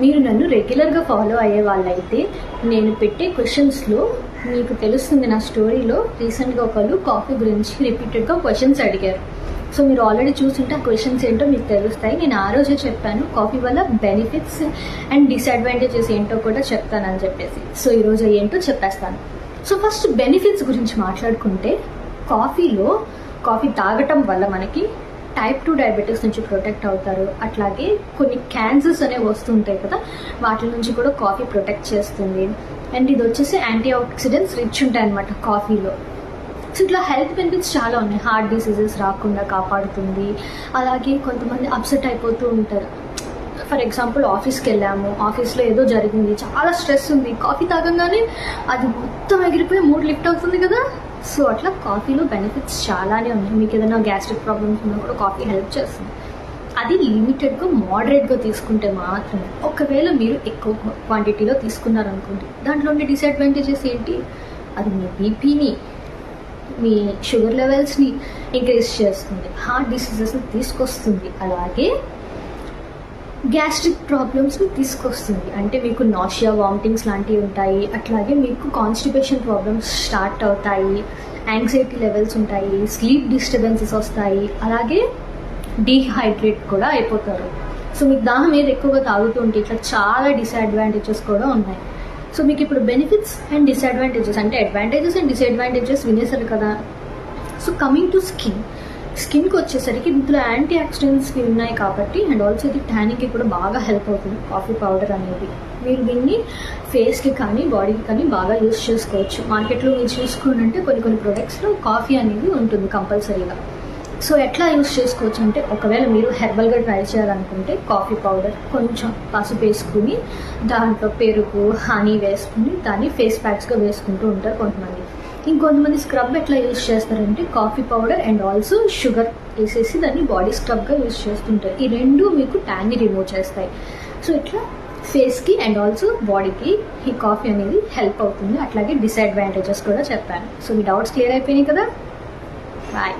మీరు నన్ను రెగ్యులర్గా ఫాలో అయ్యే వాళ్ళైతే నేను పెట్టే క్వశ్చన్స్లో మీకు తెలుస్తుంది. నా స్టోరీలో రీసెంట్గా ఒకళ్ళు కాఫీ గురించి రిపీటెడ్గా క్వశ్చన్స్ అడిగారు. సో మీరు ఆల్రెడీ చూస్తుంటే ఆ క్వశ్చన్స్ ఏంటో మీకు తెలుస్తాయి. నేను ఆ రోజే చెప్పాను కాఫీ వల్ల బెనిఫిట్స్ అండ్ డిసడ్వాంటేజెస్ ఏంటో కూడా చెప్తానని చెప్పేసి. సో ఈరోజు ఏంటో చెప్పేస్తాను. సో ఫస్ట్ బెనిఫిట్స్ గురించి మాట్లాడుకుంటే, కాఫీ తాగటం వల్ల మనకి టైప్ 2 డయాబెటీస్ నుంచి ప్రొటెక్ట్ అవుతారు. అట్లాగే కొన్ని క్యాన్సర్స్ అనేవి వస్తుంటాయి కదా, వాటి నుంచి కూడా కాఫీ ప్రొటెక్ట్ చేస్తుంది. అండ్ ఇది వచ్చేసి యాంటీ ఆక్సిడెంట్స్ రిచ్ ఉంటాయి అన్నమాట కాఫీలో. సో ఇట్లా హెల్త్ బెనిఫిట్స్ చాలా ఉన్నాయి. హార్ట్ డిసీజెస్ రాకుండా కాపాడుతుంది. అలాగే కొంతమంది అప్సెట్ అయిపోతూ ఉంటారు. ఫర్ ఎగ్జాంపుల్ ఆఫీస్కి వెళ్ళాము, ఆఫీస్లో ఏదో జరిగింది, చాలా స్ట్రెస్ ఉంది, కాఫీ తాగంగానే అది మొత్తం ఎగిరిపోయి మూడ్ లిఫ్ట్ అవుతుంది కదా. సో అట్లా కాఫీలో బెనిఫిట్స్ చాలానే ఉన్నాయి. మీకు ఏదైనా గ్యాస్ట్రిక్ ప్రాబ్లమ్స్ ఉన్నా కూడా కాఫీ హెల్ప్ చేస్తుంది. అది లిమిటెడ్గా మోడరేట్గా తీసుకుంటే మాత్రమే. ఒకవేళ మీరు ఎక్కువ క్వాంటిటీలో తీసుకున్నారనుకోండి, దాంట్లో ఉండే డిసడ్వాంటేజెస్ ఏంటి? అది మీ బీపీని, మీ షుగర్ లెవెల్స్ని ఇంక్రీజ్ చేస్తుంది, హార్ట్ డిసీజెస్ని తీసుకొస్తుంది, అలాగే గ్యాస్ట్రిక్ ప్రాబ్లమ్స్ని తీసుకొస్తుంది. అంటే మీకు నాషియా, వామిటింగ్స్ లాంటివి ఉంటాయి. అట్లాగే మీకు కాన్స్టిపేషన్ ప్రాబ్లమ్స్ స్టార్ట్ అవుతాయి, యాంగ్జైటీ లెవెల్స్ ఉంటాయి, స్లీప్ డిస్టర్బెన్సెస్ వస్తాయి, అలాగే డీహైడ్రేట్ కూడా అయిపోతారు. సో మీకు దాహం ఏది ఎక్కువగా తాగుతూ ఉంటే ఇట్లా చాలా డిసడ్వాంటేజెస్ కూడా ఉన్నాయి. సో మీకు ఇప్పుడు బెనిఫిట్స్ అండ్ డిసడ్వాంటేజెస్, అంటే అడ్వాంటేజెస్ అండ్ డిసడ్వాంటేజెస్ వినేసారు కదా. సో కమింగ్ టు స్కిన్కి వచ్చేసరికి ఇందులో యాంటీ ఆక్సిడెంట్స్ ఉన్నాయి కాబట్టి, అండ్ ఆల్సో ఇది ట్యానింగ్కి కూడా బాగా హెల్ప్ అవుతుంది కాఫీ పౌడర్ అనేది. మీరు దీన్ని ఫేస్కి కానీ బాడీకి కానీ బాగా యూస్ చేసుకోవచ్చు. మార్కెట్లో మీరు చూసుకుంటే కొన్ని ప్రొడక్ట్స్లో కాఫీ అనేది ఉంటుంది కంపల్సరీగా. సో ఎట్లా యూస్ చేసుకోవచ్చు అంటే, ఒకవేళ మీరు హెర్బల్గా ట్రై చేయాలనుకుంటే కాఫీ పౌడర్, కొంచెం పసుపు వేసుకుని దాంట్లో పెరుగు, హనీ వేసుకుని దాన్ని ఫేస్ ప్యాక్స్గా వేసుకుంటూ ఉంటారు కొంతమంది. ఇంకొంతమంది స్క్రబ్ ఎట్లా యూస్ చేస్తారంటే, coffee powder and also sugar వేసేసి దాన్ని బాడీ స్క్రబ్గా యూస్ చేస్తుంటారు. ఈ రెండు మీకు ట్యాన్ని రిమూవ్ చేస్తాయి. సో ఇట్లా ఫేస్కి అండ్ ఆల్సో బాడీకి ఈ కాఫీ అనేది హెల్ప్ అవుతుంది. అట్లాగే డిసడ్వాంటేజెస్ కూడా చెప్పాను. సో మీ డౌట్స్ క్లియర్ అయిపోయినాయి కదా. బాయ్.